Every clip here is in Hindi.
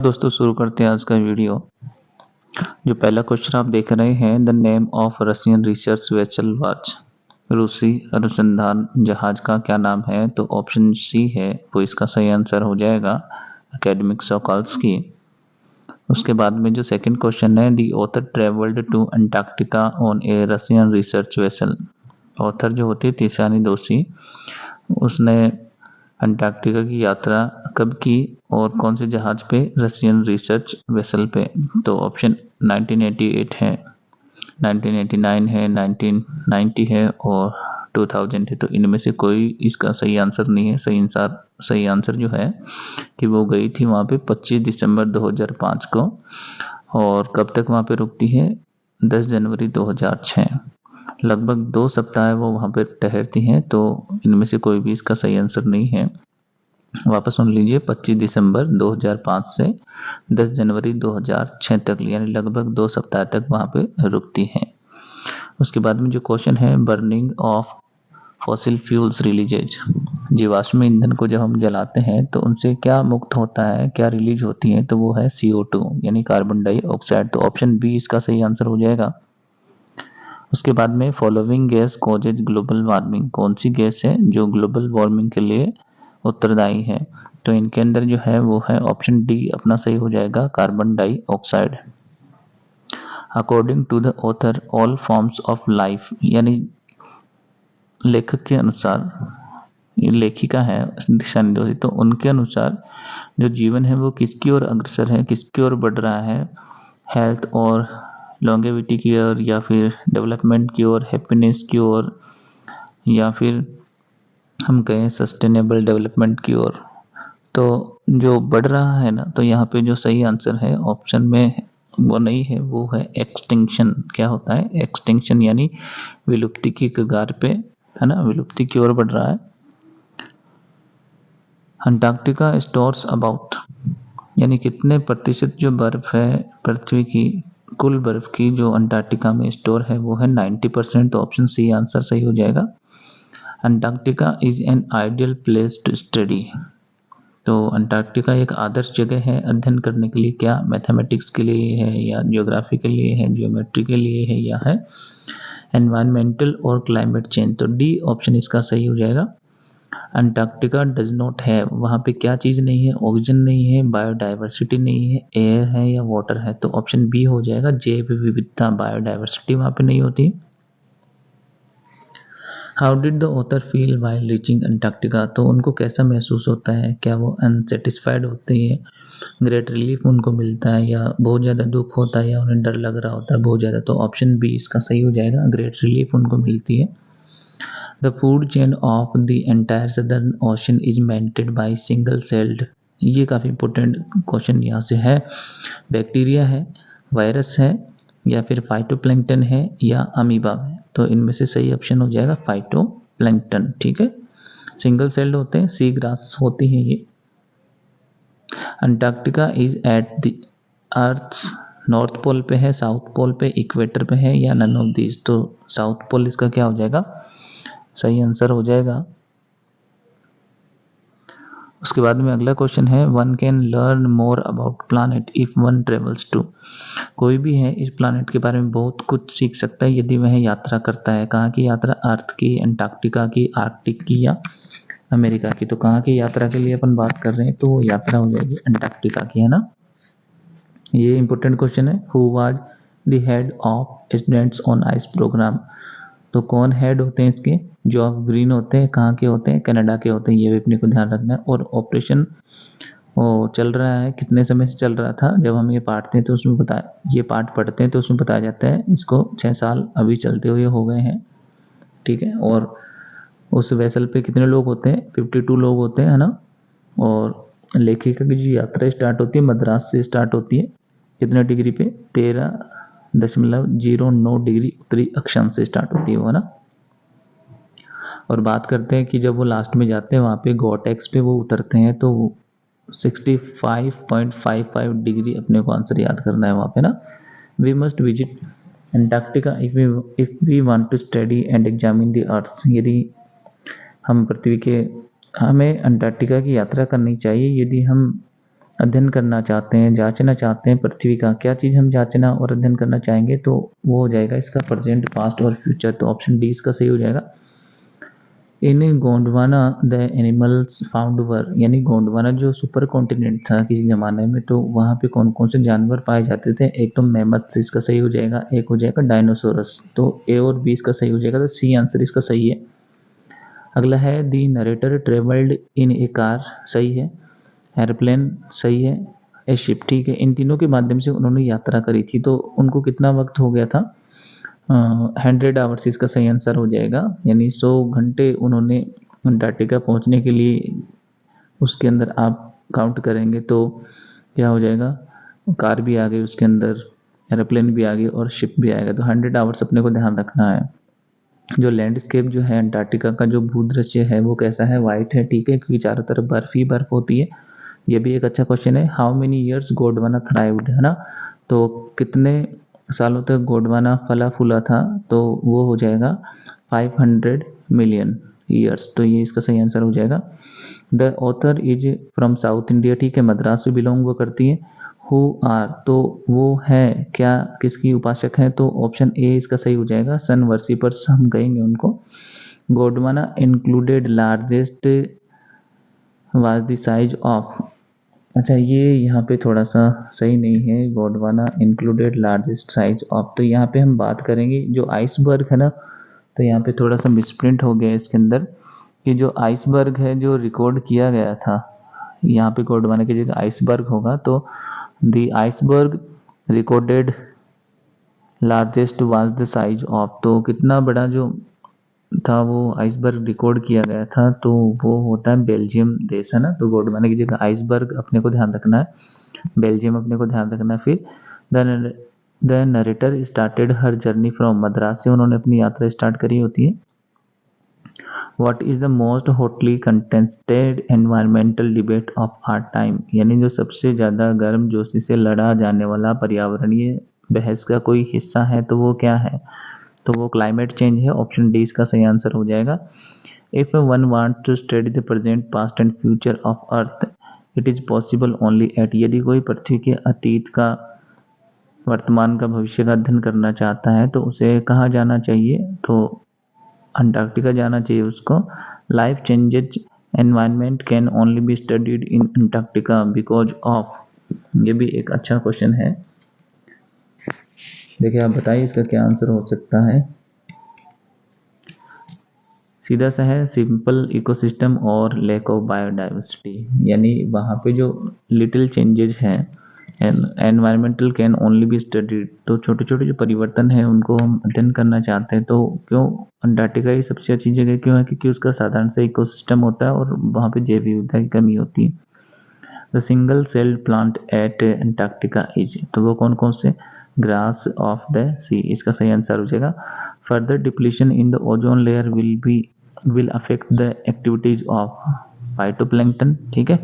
दोस्तों शुरू करते हैं आज का वीडियो। जो पहला क्वेश्चन आप देख रहे हैं, the name of Russian research vessel watch. रूसी अनुसंधान जहाज का क्या नाम है? तो ऑप्शन सी है वो इसका सही आंसर हो जाएगा, एकेडमिक सोकोल्स्की। उसके बाद में जो सेकंड क्वेश्चन है, the author travelled to Antarctica on a Russian research vessel. Author जो होती है तिशानी दोषी, उसने अंटार्कटिका की यात्रा कब की और कौन से जहाज पे? रशियन रिसर्च वेसल पे। तो ऑप्शन 1988 है, 1989 है, 1990 है और 2000 है। तो इनमें से कोई इसका सही आंसर नहीं है। सही आंसर जो है कि वो गई थी वहाँ पे 25 दिसंबर 2005 को। और कब तक वहाँ पे रुकती है? 10 जनवरी 2006। लगभग 2 सप्ताह वो वहाँ पे ठहरती हैं। तो इनमें से कोई भी इसका सही आंसर नहीं है। वापस सुन लीजिए, 25 दिसंबर 2005 से 10 जनवरी 2006 तक, यानी लगभग 2 सप्ताह तक वहाँ पे रुकती हैं। उसके बाद में जो क्वेश्चन है, burning of fossil fuels releases. जीवाश्म ईंधन को जब हम जलाते हैं तो उनसे क्या मुक्त होता है, क्या रिलीज होती है? तो वो है CO2 यानी कार्बन डाइऑक्साइड। तो ऑप्शन बी इसका सही आंसर हो जाएगा। उसके बाद में following gas causes global warming. कौन सी गैस है जो ग्लोबल वार्मिंग के लिए उत्तरदायी है? तो इनके अंदर जो है वो है ऑप्शन डी अपना सही हो जाएगा, carbon dioxide. According to the author all forms of life, यानी लेखक के अनुसार, ये लेखिका है दिशानी दोषी, तो उनके अनुसार जो जीवन है वो किसकी ओर अग्रसर है, किसकी ओर बढ़ रहा है? हेल्थ और लॉन्गेविटी की ओर, या फिर डेवलपमेंट की ओर, हैप्पीनेस की ओर, या फिर हम कहें सस्टेनेबल डेवलपमेंट की ओर? तो जो बढ़ रहा है ना, तो यहाँ पे जो सही आंसर है ऑप्शन में वो नहीं है, वो है एक्सटिंक्शन। क्या होता है? एक्सटिंक्शन यानी विलुप्ति की कगार पे, है ना, विलुप्ति की ओर बढ़ रहा है। अंटार्कटिका स्टोर्स अबाउट, यानी कितने प्रतिशत जो बर्फ है पृथ्वी की, कुल बर्फ की जो अंटार्कटिका में स्टोर है वो है 90%। तो ऑप्शन सी आंसर सही हो जाएगा। Antarctica is an ideal place to study. तो अंटार्कटिका एक आदर्श जगह है अध्ययन करने के लिए। क्या? मैथमेटिक्स के लिए है, या ज्योग्राफी के लिए है, ज्योमेट्री के लिए है, या है एनवायरमेंटल और क्लाइमेट चेंज? तो डी ऑप्शन इसका सही हो जाएगा। अंटार्कटिका डज नॉट है, वहाँ पे क्या चीज़ नहीं है? ऑक्सीजन नहीं है, बायोडाइवर्सिटी नहीं है, एयर है या वाटर है? तो ऑप्शन बी हो जाएगा, जैव विविधता, बायोडाइवर्सिटी वहाँ पे नहीं होती। How did the author feel while reaching Antarctica? तो उनको कैसा महसूस होता है? क्या वो अनसेटिस्फाइड होते हैं, ग्रेट रिलीफ उनको मिलता है, या बहुत ज़्यादा दुख होता है, या उन्हें डर लग रहा होता है बहुत ज़्यादा? तो ऑप्शन बी इसका सही हो जाएगा, ग्रेट रिलीफ उनको मिलती है। The food chain of the entire southern ocean is maintained by single celled. ये काफ़ी इंपॉर्टेंट क्वेश्चन यहाँ से है। बैक्टीरिया है, वायरस है, या फिर फाइटोप्लैंक्टन है, या अमीबा है? तो इनमें से सही ऑप्शन हो जाएगा फाइटोप्लैंक्टन। ठीक है, सिंगल सेल्ड होते हैं, सी ग्रास होती है ये। Antarctica is at the earth's north pole पे है, साउथ पोल पे, इक्वेटर पे है, या नन ऑफ दीज? तो साउथ पोल इसका क्या हो जाएगा? सही आंसर हो जाएगा। उसके बाद में अगला क्वेश्चन है, one can learn more about planet if one travels to. कोई भी है इस प्लानट के बारे में बहुत कुछ सीख सकता है यदि वह यात्रा करता है। कहाँ की यात्रा? अर्थ की, अंटार्कटिका की, आर्कटिक की, या अमेरिका की? तो कहाँ की यात्रा के लिए अपन बात कर रहे हैं? तो वो यात्रा हो जाएगी अंटार्कटिका की, है ना। ये इंपॉर्टेंट क्वेश्चन है। Who was the head of students on ice programme. तो कौन हेड होते हैं इसके? जॉफ ग्रीन होते हैं। कहाँ के होते हैं? कनाडा के होते हैं। ये भी अपने को ध्यान रखना है। और ऑपरेशन चल रहा है, कितने समय से चल रहा था? जब हम ये पढ़ते हैं तो उसमें ये पार्ट पढ़ते हैं तो उसमें बताया जाता है। इसको 6 साल अभी चलते हुए हो गए हैं। ठीक है, और उस वेसल पे कितने लोग होते हैं? 52 लोग होते हैं, है ना। और लेखिका की जो यात्रा स्टार्ट होती है मद्रास से स्टार्ट होती है। कितने डिग्री पे? 13.09 डिग्री उत्तरी अक्षांश से स्टार्ट होती है वो, है ना। और बात करते हैं कि जब वो लास्ट में जाते हैं वहाँ पे गोटेक्स पे वो उतरते हैं, तो 65.55 डिग्री, अपने को आंसर याद करना है वहाँ पे ना। We must visit Antarctica if we want to study and examine the earth. यदि हम हमें अंटार्कटिका की यात्रा करनी चाहिए यदि हम अध्ययन करना चाहते हैं, जांचना चाहते हैं पृथ्वी का, क्या चीज़ हम जांचना और अध्ययन करना चाहेंगे तो वो हो जाएगा इसका प्रेजेंट, पास्ट और फ्यूचर। तो ऑप्शन डी इसका सही हो जाएगा। इन गोंडवाना द एनिमल्स फाउंड वर, यानी गोंडवाना जो सुपर कॉन्टिनेंट था किसी ज़माने में, तो वहाँ पे कौन कौन से जानवर पाए जाते थे। एक तो मैमथ्स इसका सही हो जाएगा, एक हो जाएगा डायनासोरस। तो ए और बी इसका सही हो जाएगा, तो सी आंसर इसका सही है। अगला है the narrator travelled in a car, सही है। एयरप्लेन सही है। ए शिप ठीक है। इन तीनों के माध्यम से उन्होंने यात्रा करी थी, तो उनको कितना वक्त हो गया था। 100 आवर्स इसका सही आंसर हो जाएगा, यानी 100 घंटे उन्होंने अंटार्कटिका पहुंचने के लिए, उसके अंदर आप काउंट करेंगे तो क्या हो जाएगा, कार भी आ गई उसके अंदर, एरोप्लेन भी आ गई और शिप भी आएगा। तो 100 आवर्स अपने को ध्यान रखना है। जो लैंडस्केप जो है अंटार्कटिका का, जो भूदृश्य है वो कैसा है, वाइट है, ठीक है, क्योंकि चारों तरफ बर्फ ही बर्फ होती है। ये भी एक अच्छा क्वेश्चन है। How many years Gondwana thrived, है ना, तो कितने सालों तक गोंडवाना फला फूला था, तो वो हो जाएगा 500 मिलियन ईयर्स। तो ये इसका सही आंसर हो जाएगा। The author is from south India, ठीक है, मद्रास से बिलोंग वो करती है। हु आर, तो वो है क्या, किसकी उपासक है, तो ऑप्शन ए इसका सही हो जाएगा, सन वर्शिपर्स हम कहेंगे उनको। Gondwana included largest was the size of, अच्छा ये यहाँ पे थोड़ा सा सही नहीं है, Gondwana included largest size of, तो यहाँ पे हम बात करेंगे जो आइसबर्ग है ना, तो यहाँ पे थोड़ा सा मिसप्रिंट हो गया इसके अंदर, कि जो आइसबर्ग है जो रिकॉर्ड किया गया था, यहाँ पे गोंडवाना की जगह आइसबर्ग होगा, तो the iceberg recorded largest was the size of, तो कितना बड़ा जो था वो आइसबर्ग रिकॉर्ड किया गया था, तो वो होता है बेल्जियम देश, है ना। तो गोंडवाना की जगह आइसबर्ग अपने को ध्यान रखना है, बेल्जियम अपने को ध्यान रखना है। फिर the narrator started her journey from, Madras से उन्होंने अपनी यात्रा स्टार्ट करी होती है। What is the most hotly contested environmental debate of our time, यानी जो सबसे ज़्यादा गर्म जोशी से लड़ा जाने वाला पर्यावरणीय बहस का कोई हिस्सा है तो वो क्या है, तो वो क्लाइमेट चेंज है। ऑप्शन डी इसका सही आंसर हो जाएगा। If one want to study the present past and future of earth, it is possible only at, यदि कोई पृथ्वी के अतीत का, वर्तमान का, भविष्य का अध्ययन करना चाहता है तो उसे कहाँ जाना चाहिए, तो अंटार्कटिका जाना चाहिए उसको। Life changes environment can only be studied in Antarctica because of, ये भी एक अच्छा क्वेश्चन है। देखिए आप बताइए इसका क्या आंसर हो सकता है। सीधा सा है, सिंपल इकोसिस्टम और लैक ऑफ बायोडाइवर्सिटी, यानी वहाँ पे जो लिटिल चेंजेस हैं, environmental can only be studied, तो छोटे छोटे जो परिवर्तन है उनको हम अध्ययन करना चाहते हैं। तो क्यों अंटार्कटिका ही सबसे अच्छी जगह क्यों है, क्योंकि उसका साधारण से इकोसिस्टम होता है और वहाँ पे जैव विविधता की कमी होती है। The single celled plant at Antarctica is, तो वो कौन कौन से, ग्रास ऑफ द सी, इसका सही आंसर हो जाएगा। Further depletion in the ozone layer will affect the activities of phytoplankton, ठीक है,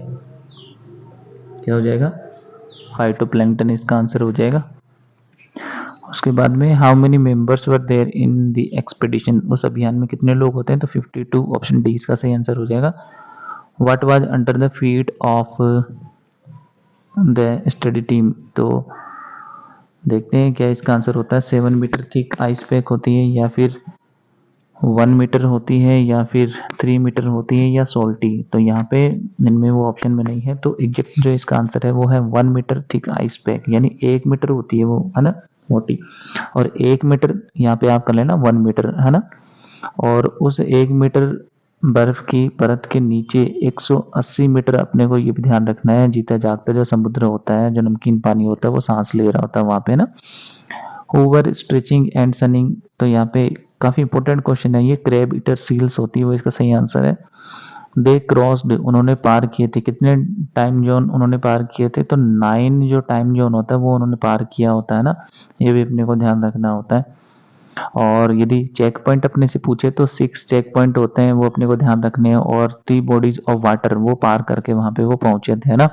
क्या हो जाएगा, फाइटोप्लैंक्टन इसका आंसर हो जाएगा। उसके बाद में how many members were there in the expedition, उस अभियान में कितने लोग होते हैं, तो 52, ऑप्शन डी इसका सही आंसर हो जाएगा। What was under the feet of the study team, तो देखते हैं क्या इसका आंसर होता है। 7 मीटर थिक आइस पैक होती है, या फिर 1 मीटर होती है, या फिर 3 मीटर होती है, या सोल्टी, तो यहाँ पे इनमें वो ऑप्शन में नहीं है, तो एग्जैक्ट जो इसका आंसर है वो है 1 मीटर थिक आइस पैक, यानी 1 मीटर होती है वो, है ना, मोटी, और 1 मीटर यहाँ पे आप कर लेना 1 मीटर, है ना, और उस 1 मीटर बर्फ की परत के नीचे 180 मीटर अपने को ये भी ध्यान रखना है, जीता जागता जो समुद्र होता है, जो नमकीन पानी होता है वो सांस ले रहा होता है वहां पे ना। ओवर स्ट्रेचिंग एंड सनिंग, तो यहाँ पे काफी इंपॉर्टेंट क्वेश्चन है ये, क्रैब ईटर सील्स होती है वो इसका सही आंसर है। दे क्रॉस्ड, उन्होंने पार किए थे, कितने टाइम जोन उन्होंने पार किए थे, तो 9 जो टाइम जोन होता है वो उन्होंने पार किया होता है ना, ये भी अपने को ध्यान रखना होता है। और यदि चेक पॉइंट अपने से पूछे तो 6 चेक पॉइंट होते हैं वो अपने को ध्यान रखने हैं, और 3 बॉडीज ऑफ वाटर वो पार करके वहां पे वो पहुंचे थे, है ना।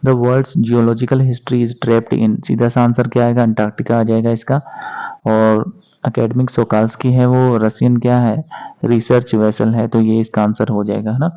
The world's geological history is trapped in, सीधा सा आंसर क्या आएगा, अंटार्कटिका आ जाएगा इसका। और एकेडमिक सोकाल्स्की है वो रशियन क्या है, रिसर्च वेसल है, तो ये इसका आंसर हो जाएगा, है ना।